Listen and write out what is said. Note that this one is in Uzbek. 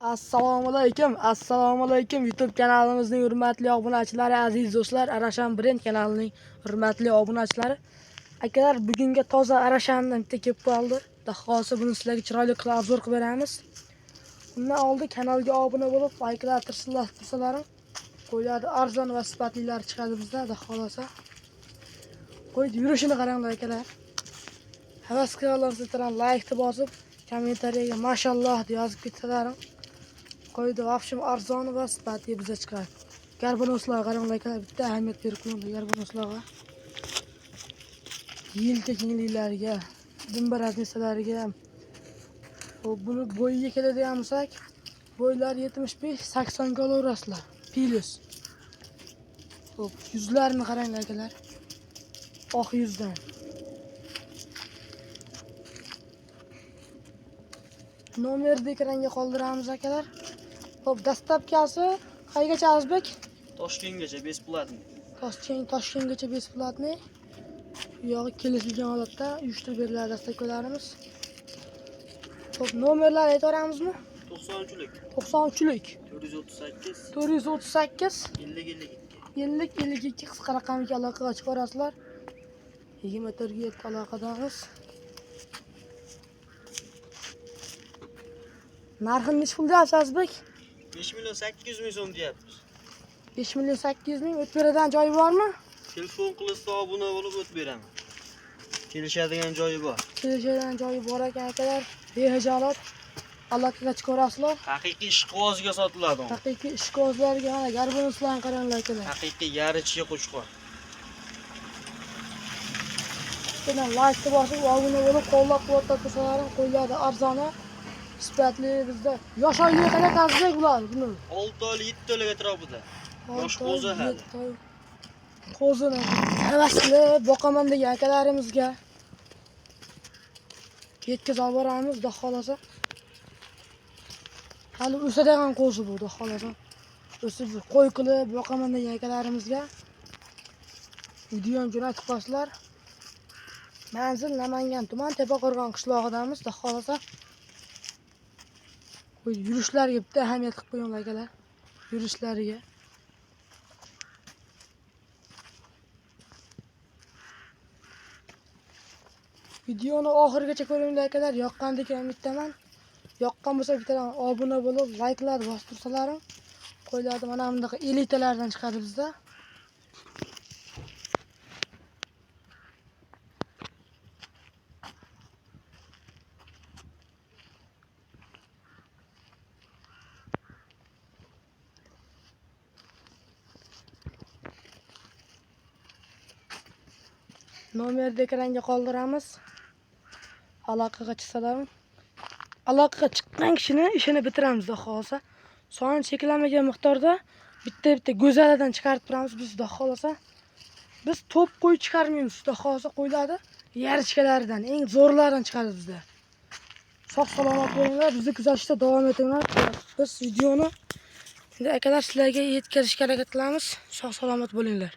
Assalomu alaykum YouTube kanalimizning hurmatli obunachilari, aziz do'stlar, Arashan Brand kanalining hurmatli obunachilari. Akalar, bugunga toza Arashandan bitta kelib qoldi. Dahosi buni sizlarga chiroyli qilib obzor qilib beramiz. Undan oldin kanalga obuna bo'lib, likelar tirsalaring. Qo'yadi arzon va sifatlilar chiqadi bizda, daholasa. Qo'yib yurishini qaranglar akalar. Havas qilganlar like bosib, kommentariyaga mashalloh deb yozib ketsalaring. Qo'ydi vafshim arzon va sifatli bizga chiqadi. Garbonoslar qaranglar akalar, bitta ahamiyat berib qo'yinglar garbonoslarga. Yilka kengliklariga, dimba raznisalariga. Buni bo'yiga keladigan bo'lsak, bo'ylari 75-80 ga olaverasizlar. Plus. Yuzlarini qaranglar akalar. Oq yuzdan. Nomerni ekranga qoldiramiz akalar. Dastlabkasi qaygacha Azbek? Toshkentgacha besplatniy. Toshkentgacha besplatniy. Yog'i kelishilgan holatda uyushtirib beriladi dastlabkalarimiz. Nomerlar aytaramizmi? 93lik. 93lik. 438 438 50 52 qisqa raqamga aloqaga chiqarasizlar. 24 ga aloqadamiz. Narxini nech pul deyapsiz Azbek? 5.800.000 so'm deyapmiz. 5.800.000 o'tib beradigan joyi bormi? Telefon qilsa obuna bo'lib o'tib beraman. Kelishadigan joyi bor. Kelishadigan joyi bor ekan akalar. Behijolat aloqaga chiqarasizlar. Haqiqiy ishqibozga sotiladi. Haqiqiy ishqibozlarga mana garbonoslarni qaranglar akalar. Haqiqiy yarichga qo'shqor. Bundan like bosib, obuna bo'lib, qo'llab-quvvatlab tursalaring, qo'yiladi arzoni. Sifatli bizda yosh oylik qanday tavsiya bular buni? 6 oylik 7 oylik atrofida. Yosh qo'zi hali. Qo'zini havasli boqaman degan akalarimizga yetkazib boramiz, xudo xolasa. Hali o'sadigan qo'zi bu, xudo xolasa. O'sib qo'y qilib boqaman degan akalarimizga videoni jo'natib qo'yasizlar. Manzil Namangan tuman Tepaqo'rg'on qishlog'idamiz, xudo xolasa. Yurishlariga bitta ahamiyat qilib qo'yinglar akalar. Yurishlariga. Videoni oxirigacha ko'ringlar akalar. Yoqqandek umiddaman. Yoqqan bo'lsa bittadan obuna bo'lib, likelar bosib tursalaring. Qo'yiladi mana bundaqa elitalardan chiqadi bizda. Nomerni ekranga qoldiramiz. Aloqaga chiqsalaring. Aloqaga chiqqan kishini ishini bitiramiz, xudo xolasa. Soni cheklanmagan miqdorda bitta go'zaladan chiqarib turamiz biz, xudo xolasa. Biz to'p qo'y chiqarmaymiz, xudo xolasa. Qo'yiladi yarichkalaridan, eng zo'rlaridan chiqadi bizda. Sog' salomat bo'linglar, bizni kuzatishda davom etinglar. Biz videoni akalar sizlarga yetkazishga harakat qilamiz. Sog' salomat bo'linglar.